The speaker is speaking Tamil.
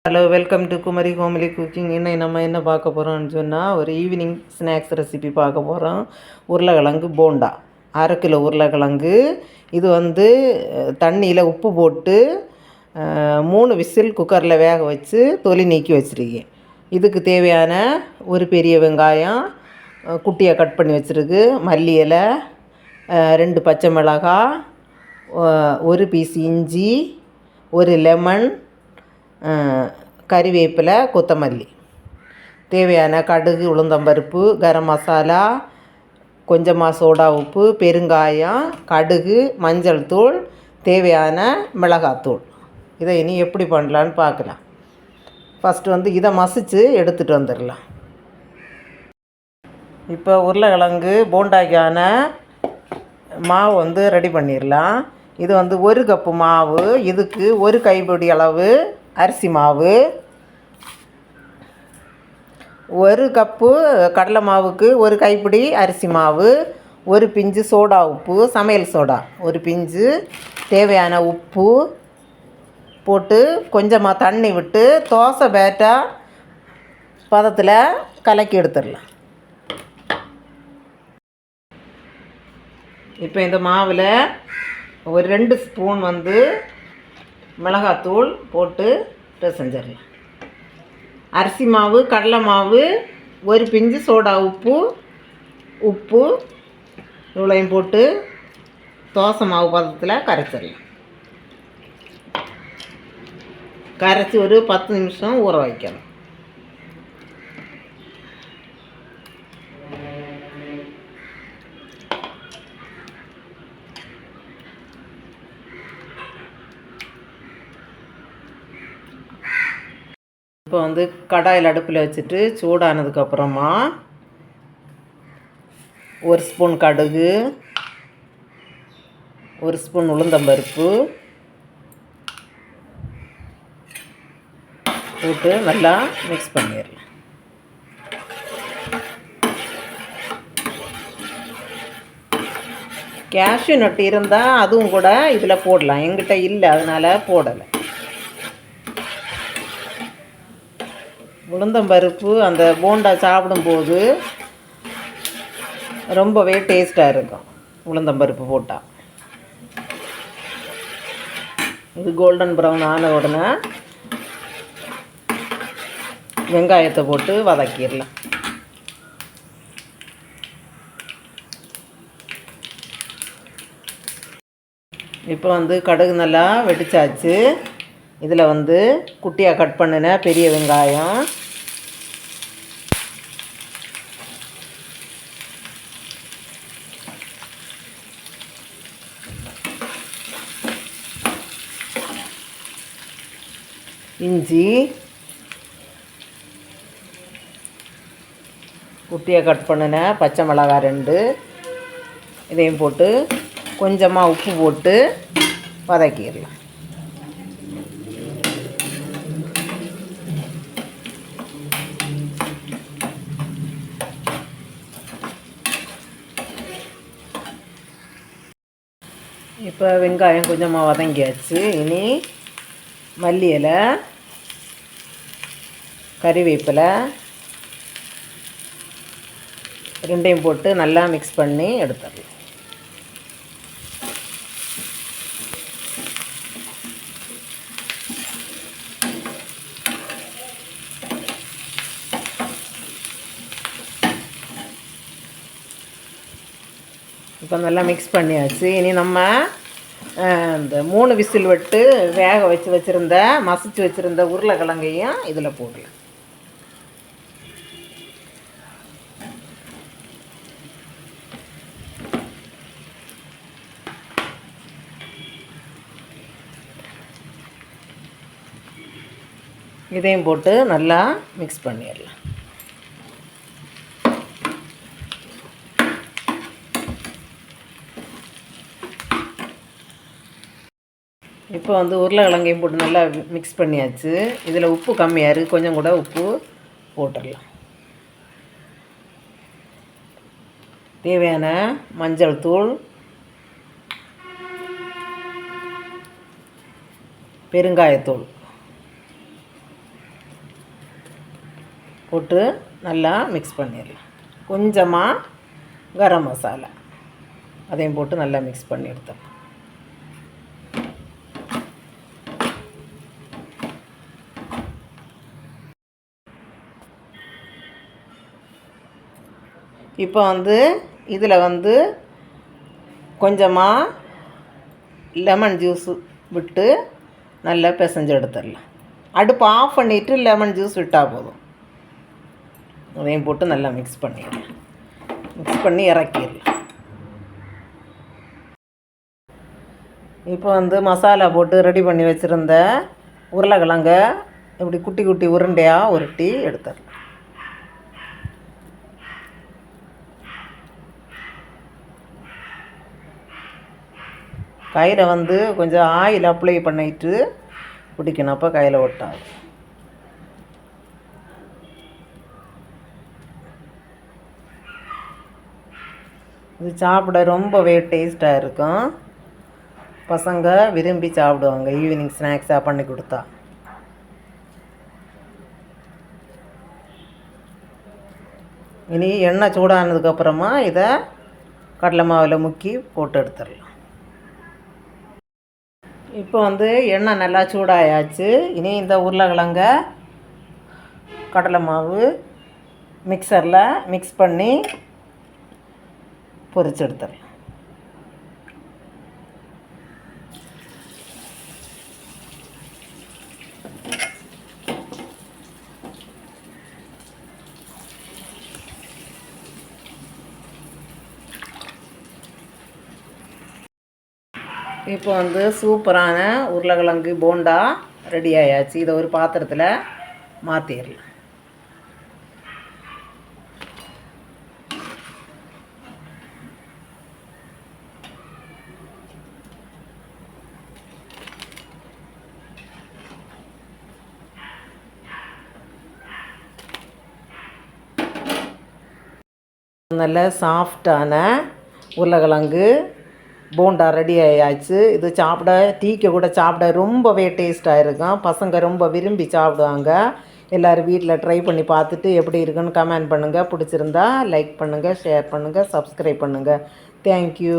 Hello, welcome to Kumari homely cooking. இன்னைக்கு நம்ம என்ன பார்க்க போகிறோம்னு சொன்னால், ஒரு ஈவினிங் ஸ்நாக்ஸ் ரெசிபி பார்க்க போகிறோம். உருளைக்கிழங்கு போண்டா. 1/2 கிலோ உருளைக்கிழங்கு. இது தண்ணியில் உப்பு போட்டு 3 விசில் குக்கரில் வேக வச்சு தொலி நீக்கி வச்சுருக்கேன். இதுக்கு தேவையான ஒரு பெரிய வெங்காயம் குட்டியாக கட் பண்ணி வச்சுருக்கு, மல்லி இலை, 2 பச்சை மிளகாய், ஒரு பீஸ் இஞ்சி, ஒரு லெமன், கறிவேப்பிலை, கொத்தமல்லி. தேவையான கடுகு, உளுந்தம்பருப்பு, கரம் மசாலா, கொஞ்சமாக சோடா உப்பு, பெருங்காயம், கடுகு, மஞ்சள் தூள், தேவையான மிளகாத்தூள். இதை இனி எப்படி பண்ணலான்னு பார்க்கலாம். ஃபஸ்ட்டு இதை மசித்து எடுத்துகிட்டு வந்துடலாம். இப்போ உருளைக்கிழங்கு போண்டாக்கான மாவு ரெடி பண்ணிடலாம். இது 1 கப்பு மாவு. இதுக்கு 1 கைப்பிடி அளவு அரிசி மாவு, 1 கப்பு கடலை மாவுக்கு 1 கைப்பிடி அரிசி மாவு, 1 பிஞ்சு சோடா உப்பு, சமையல் சோடா 1 பிஞ்சு, தேவையான உப்பு போட்டு கொஞ்சமாக தண்ணி விட்டு தோசை பேட்டா பதத்தில் கலக்கி எடுத்துடலாம். இப்போ இந்த மாவில் ஒரு 2 ஸ்பூன் மிளகாத்தூள் போட்டு செஞ்சிடலாம். அரிசி மாவு, கடலை மாவு, 1 பிஞ்சு சோடா உப்பு இவ்வளையும் போட்டு தோசை மாவு பதத்தில் கரைச்சிடலாம். கரைச்சி ஒரு 10 நிமிஷம் ஊற வைக்கணும். இப்போ கடாயில் அடுப்பில் வச்சுட்டு சூடானதுக்கப்புறமா 1 ஸ்பூன் கடுகு, 1 ஸ்பூன் உளுந்தம்பருப்பு போட்டு நல்லா மிக்ஸ் பண்ணிடலாம். கேஷ்யூ நட்டு இருந்தால் அதுவும் கூட இதில் போடலாம். எங்கிட்ட இல்லை, அதனால் போடலை. உளுந்தம்பருப்பு அந்த போண்டா சாப்பிடும்போது ரொம்பவே டேஸ்ட்டாக இருக்கும். உளுந்தம்பருப்பு போட்டால் இது கோல்டன் ப்ரௌன் ஆன உடனே வெங்காயத்தை போட்டு வதக்கிடலாம். இப்போ கடுகு நல்லா வெடிச்சாச்சு. இதில் குட்டியாக கட் பண்ணின பெரிய வெங்காயம், இஞ்சி, குட்டியாக கட் பண்ணின பச்சை மிளகாய் 2, இதையும் போட்டு கொஞ்சமாக உப்பு போட்டு வதக்கிடலாம். இப்போ வெங்காயம் கொஞ்சமாக வதங்கியாச்சு. இனி மல்லி இலை, கறிவேப்பிலை 2யும் போட்டு நல்லா மிக்ஸ் பண்ணி எடுத்துடலாம். இப்போ நல்லா மிக்ஸ் பண்ணியாச்சு. இனி நம்ம இந்த 3 விசில் விட்டு வேக வச்சுருந்த மசிச்சு வச்சுருந்த உருளைக்கிழங்கையும் இதில் போடலாம். இதையும் போட்டு நல்லா மிக்ஸ் பண்ணிடலாம். இப்போ உருளைக்கிழங்கையும் போட்டு நல்லா மிக்ஸ் பண்ணியாச்சு. இதில் உப்பு கம்மியாக இருக்குது, கொஞ்சம் கூட உப்பு போட்டுடலாம். தேவையான மஞ்சள் தூள், பெருங்காயத்தூள் போட்டு நல்லா மிக்ஸ் பண்ணிடலாம். கொஞ்சமாக கரம் மசாலா அதையும் போட்டு நல்லா மிக்ஸ் பண்ணி எடுத்துடலாம். இப்போ இதில் கொஞ்சமாக லெமன் ஜூஸ் விட்டு நல்லா பிசைஞ்சு எடுத்துடலாம். அடுப்பு ஆஃப் பண்ணிவிட்டு லெமன் ஜூஸ் விட்டால் போதும். அதையும் போட்டு நல்லா மிக்ஸ் பண்ணிடலாம். மிக்ஸ் பண்ணி இறக்கிடலாம். இப்போ மசாலா போட்டு ரெடி பண்ணி வச்சுருந்த உருளைக்கிழங்க இப்படி குட்டி குட்டி உருண்டையாக உருட்டி எடுத்துடலாம். கையில் கொஞ்சம் ஆயில் அப்ளை பண்ணிட்டு பிடிக்கணும், அப்போ கையில் ஒட்டாது. இது சாப்பிட ரொம்பவே டேஸ்ட்டாக இருக்கும். பசங்க விரும்பி சாப்பிடுவாங்க ஈவினிங் ஸ்நாக்ஸாக பண்ணி கொடுத்தா. இனி எண்ணெய் சூடானதுக்கப்புறமா இதை கடலை மாவில் முக்கி போட்டு எடுத்துடலாம். இப்போ எண்ணெய் நல்லா சூடாயாச்சு. இனி இந்த உருளைக்கிழங்க கடலை மாவு மிக்சரில் மிக்ஸ் பண்ணி பொரிச்சு எடுத்துடலாம். இப்போ சூப்பரான உருளைக்கிழங்கு போண்டா ரெடி ஆயாச்சு. இதை ஒரு பாத்திரத்தில் மாற்றிடலாம். நல்ல சாஃப்டான உருளைக்கிழங்கு போண்டா ரெடி ஆயாச்சு. இது சாப்பிட டீக்கு கூட சாப்பிட ரொம்பவே டேஸ்ட்டாக இருக்கும். பசங்க ரொம்ப விரும்பி சாப்பிடுவாங்க. எல்லோரும் வீட்டில் ட்ரை பண்ணி பார்த்துட்டு எப்படி இருக்குன்னு கமெண்ட் பண்ணுங்கள். பிடிச்சிருந்தா லைக் பண்ணுங்கள், ஷேர் பண்ணுங்கள், சப்ஸ்கிரைப் பண்ணுங்கள். தேங்க்யூ.